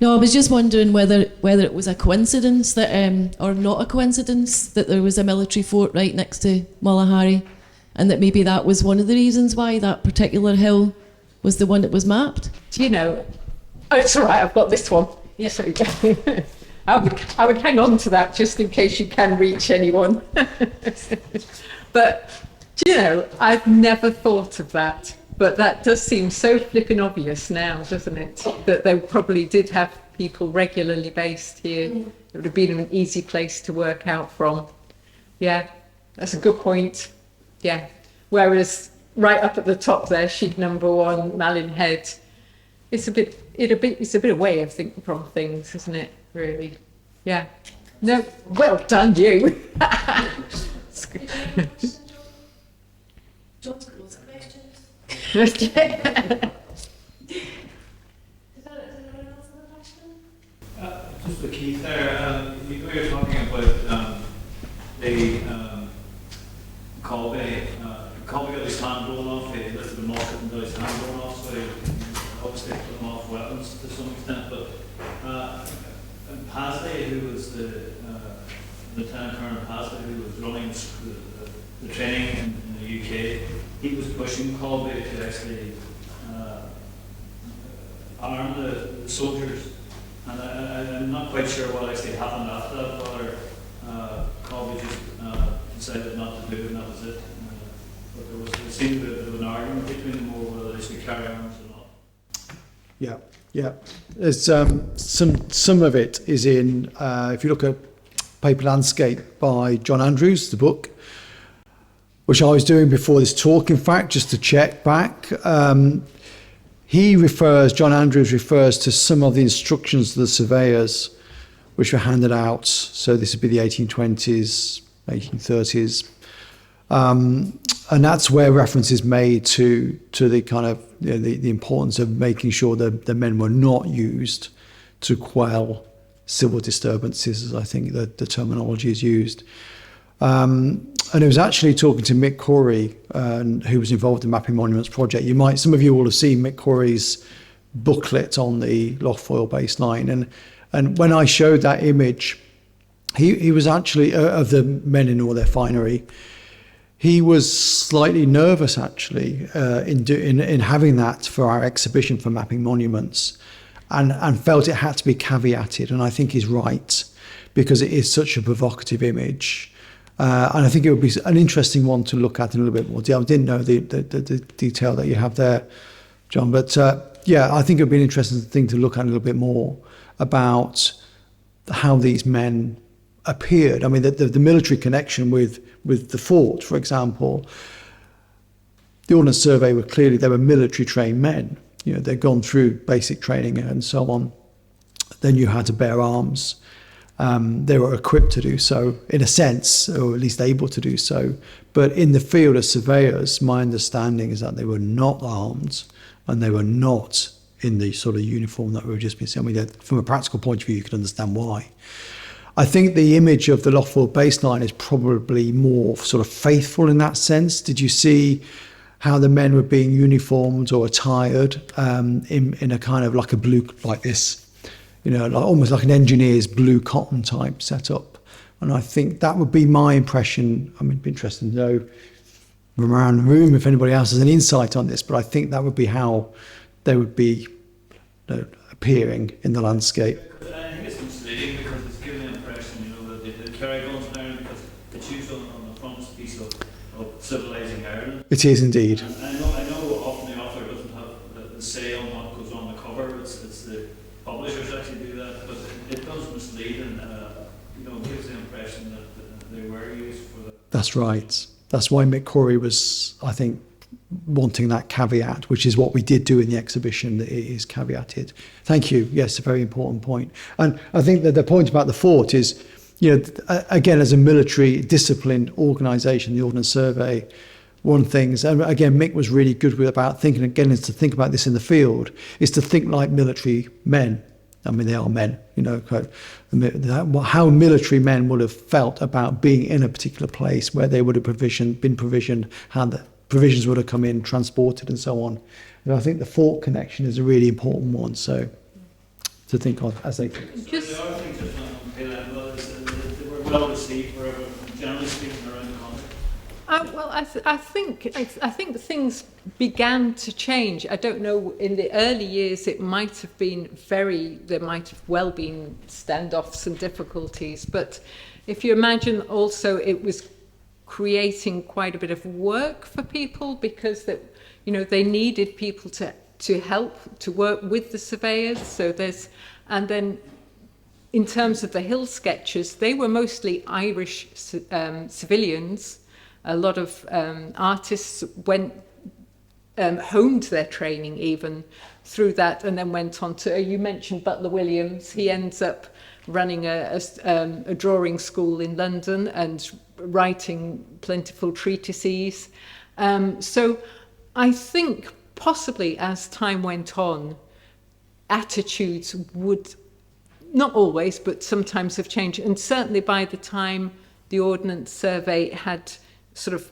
No, I was just wondering whether it was a coincidence that, or not a coincidence, that there was a military fort right next to Mullagharry, and that maybe that was one of the reasons why that particular hill was the one that was mapped. Do you know? Oh, it's all right. I've got this one. Yes, there we go. I would hang on to that just in case you can reach anyone. But do you know? I've never thought of that. But that does seem so flipping obvious now, doesn't it? That they probably did have people regularly based here. It would have been an easy place to work out from. Yeah, that's a good point. Yeah. Whereas right up at the top there, sheet number 1, Malin Head, it's a bit away of thinking from things, isn't it? Really. Yeah. No. Well done, you. Just the key there, you were talking about the Colby got his hand blown off, he lifted the market and got his hand blown off, so he obviously put them off weapons to some extent, but Pasley, who was the Lieutenant Colonel Pasley, who was running the training in the UK, he was pushing Colby to actually arm the soldiers, and I'm not quite sure what actually happened after that, whether Colby just decided not to do it and that was it. But there seemed to be an argument between them over whether they should carry arms or not. Yeah. There's some of it is in, if you look at Paper Landscape by John Andrews, the book, which I was doing before this talk, in fact, just to check back. John Andrews refers to some of the instructions to the surveyors which were handed out. So this would be the 1820s, 1830s. And that's where reference is made to the kind of, the importance of making sure that the men were not used to quell civil disturbances, as I think the terminology is used. And it was actually talking to Mick Corey, who was involved in Mapping Monuments project. Some of you will have seen Mick Corey's booklet on the Lochfoyle baseline. And when I showed that image, he was actually, of the men in all their finery, he was slightly nervous actually in having that for our exhibition for Mapping Monuments, and felt it had to be caveated. And I think he's right, because it is such a provocative image. And I think it would be an interesting one to look at in a little bit more detail. I didn't know the detail that you have there, John, but I think it would be an interesting thing to look at a little bit more about how these men appeared. I mean, the military connection with the fort, for example. The Ordnance Survey they were military trained men. They'd gone through basic training and so on. Then you had to bear arms. They were equipped to do so, in a sense, or at least able to do so. But in the field of surveyors, my understanding is that they were not armed, and they were not in the sort of uniform that we've just been saying. I mean, from a practical point of view, you can understand why. I think the image of the Lochfoyle baseline is probably more sort of faithful in that sense. Did you see how the men were being uniformed or attired in a kind of like a blue, like this, almost like an engineer's blue cotton type setup? And I think that would be my impression. I mean, it'd be interesting to know from around the room if anybody else has an insight on this, but I think that would be how they would be appearing in the landscape. I think it's misleading because it's giving the impression, that they carry guns down because it's used on the frontispiece of civilising Ireland. It is indeed. And I know often the author doesn't have the say on what goes on the cover. It's the publishers actually do that, but it does mislead and gives the impression that they were used for that. That's right. That's why Mick Corey was, I think, wanting that caveat, which is what we did do in the exhibition, that it is caveated. Thank you. Yes, a very important point. And I think that the point about the fort is, again, as a military disciplined organisation, the Ordnance Survey, one thing, and again, Mick was really good about thinking, again, is to think about this in the field, is to think like military men. I mean, they are men, how military men would have felt about being in a particular place where they would have been provisioned, how the provisions would have come in, transported and so on. And I think the fort connection is a really important one. So to think of as they. Just The other thing just on Pale End was they were well received, wherever, generally speaking, around the country. well, I think things began to change. I don't know. In the early years, it might have been there might have well been standoffs and difficulties. But if you imagine, also it was creating quite a bit of work for people because they needed people to help to work with the surveyors. So and then in terms of the hill sketches, they were mostly Irish civilians. A lot of artists honed their training even through that, and then went on to. You mentioned Butler Williams. He ends up running a drawing school in London and writing plentiful treatises. So I think possibly as time went on, attitudes would, not always, but sometimes have changed. And certainly by the time the Ordnance Survey had sort of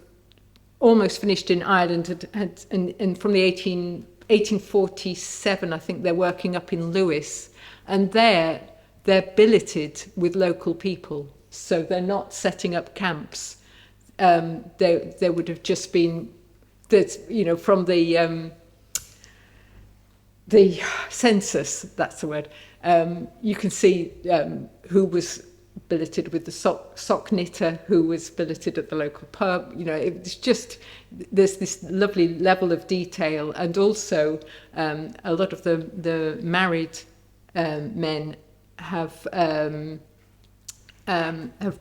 almost finished in Ireland, and from the 1847, I think they're working up in Lewis, and they're billeted with local people, so they're not setting up camps. There would have just been from the census, that's the word. You can see who was billeted with the sock knitter, who was billeted at the local pub. It's just, there's this lovely level of detail, and also a lot of the married men have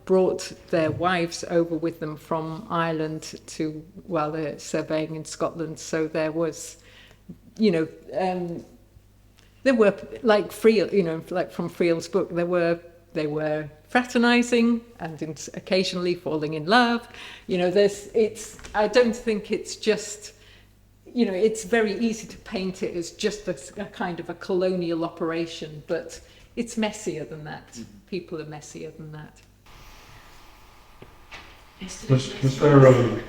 brought their wives over with them from Ireland while they're surveying in Scotland. So there was, there were, like like from Friel's book, they were fraternizing and occasionally falling in love. I don't think it's just, it's very easy to paint it as just a kind of a colonial operation, but it's messier than that. People are messier than that. Was there a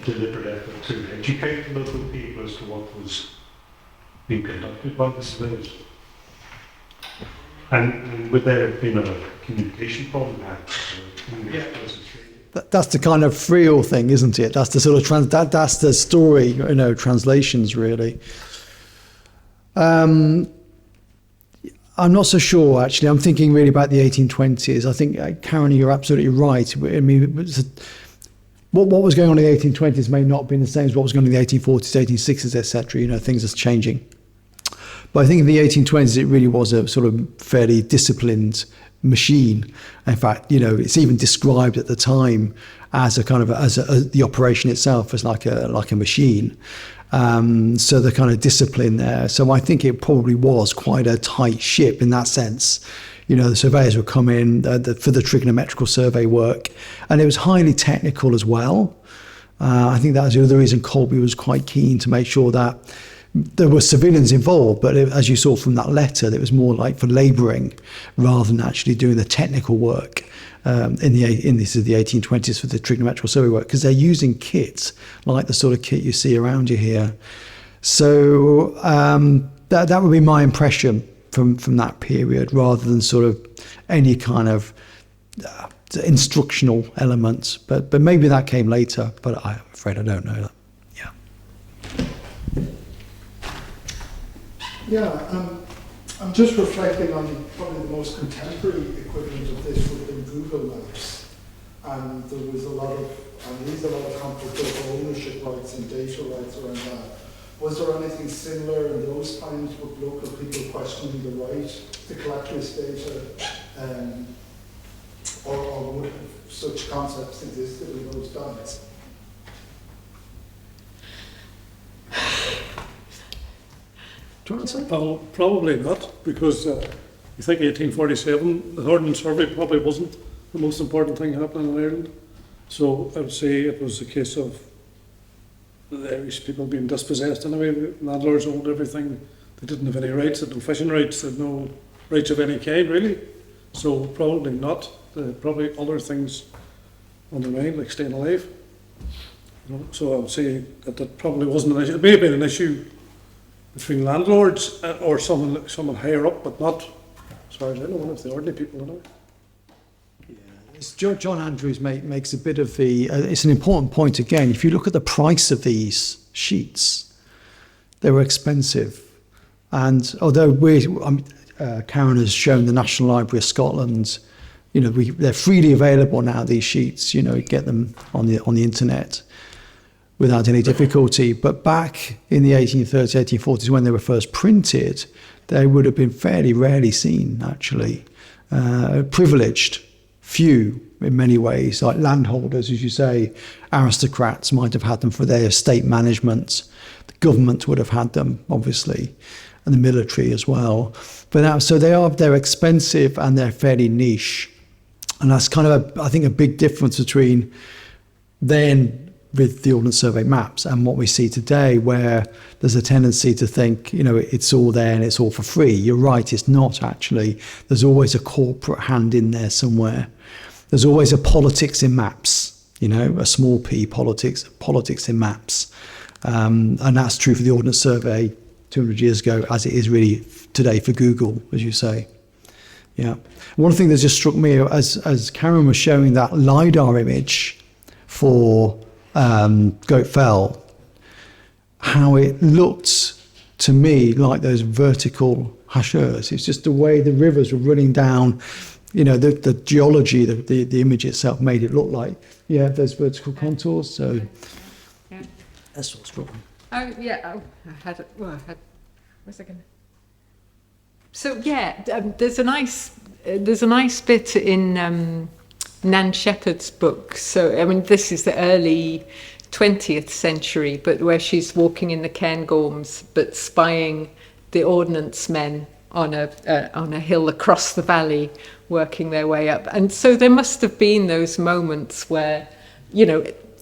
deliberate effort to educate the local people as to what was being conducted by the surveyors? And would there have been a communication problem? That's the kind of Friel thing, isn't it? That's the sort of that's the story, translations really. I'm not so sure, actually. I'm thinking really about the 1820s. I think, Karen, you're absolutely right. I mean, what was going on in the 1820s may not have been the same as what was going on in the 1840s, 1860s, etc. Things are changing. But I think in the 1820s, it really was a sort of fairly disciplined machine. In fact, it's even described at the time as a kind of the operation itself as like a machine. So the kind of discipline there. So I think it probably was quite a tight ship in that sense. The surveyors would come in for the trigonometrical survey work, and it was highly technical as well. I think that was the other reason Colby was quite keen to make sure that there were civilians involved, but as you saw from that letter, it was more like for labouring rather than actually doing the technical work in the 1820s for the trigonometrical survey work, because they're using kits like the sort of kit you see around you here. So that would be my impression from that period, rather than sort of any kind of instructional elements. But maybe that came later, but I'm afraid I don't know that. I'm just reflecting on probably the most contemporary equivalent of this would have been Google Maps. And there was a lot of conflict over ownership rights and data rights around that. Was there anything similar in those times with local people questioning the right to collect this data? Or would such concepts existed in those times? Well, probably not, because you think 1847, the Ordinance Survey probably wasn't the most important thing happening in Ireland. So I would say it was a case of the Irish people being dispossessed anyway. The landlords owned everything. They didn't have any rights, they had no fishing rights, they had no rights of any kind really. So probably not. Probably other things on their mind, like staying alive. So I would say that probably wasn't an issue. It may have been an issue between landlords or someone higher up, but not as far as I know, one of the ordinary people in it. John Andrews makes a bit of the. It's an important point again. If you look at the price of these sheets, they were expensive, and although Karen has shown the National Library of Scotland, they're freely available now. These sheets, you get them on the internet without any difficulty. But back in the 1830s, 1840s, when they were first printed, they would have been fairly rarely seen. Actually, privileged. Few in many ways, like landholders, as you say, aristocrats might have had them for their estate management. The government would have had them, obviously, and the military as well. But now, so they're expensive and they're fairly niche, and that's kind of I think a big difference between then with the Ordnance Survey maps and what we see today, where there's a tendency to think, it's all there and it's all for free. You're right, it's not actually. There's always a corporate hand in there somewhere. There's always a politics in maps, a small p politics in maps. And that's true for the Ordnance Survey 200 years ago, as it is really today for Google, as you say. Yeah. One thing that just struck me, as Karen was showing that LiDAR image for Goat Fell, how it looked to me like those vertical hachures. It's just the way the rivers were running down, the geology, the image itself made it look like, those vertical contours. So Yeah. that's what struck me. Oh, yeah. Oh, where's I going? So, there's a nice bit in Nan Shepherd's book. So, this is the early 20th century, but where she's walking in the Cairngorms, but spying the ordnance men on a hill across the valley, working their way up. And so there must have been those moments where,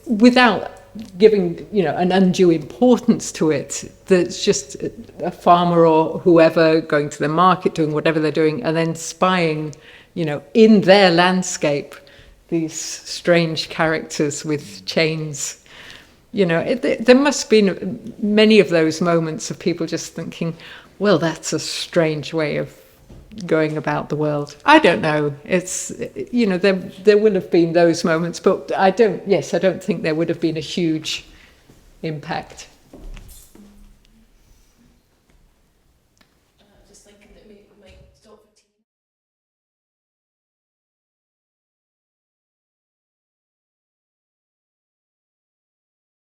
without giving, an undue importance to it, that's just a farmer or whoever going to the market, doing whatever they're doing, and then spying, in their landscape, these strange characters with chains. There must be many of those moments of people just thinking, well, that's a strange way of going about the world. I don't know. It's, there will have been those moments, but I don't think there would have been a huge impact.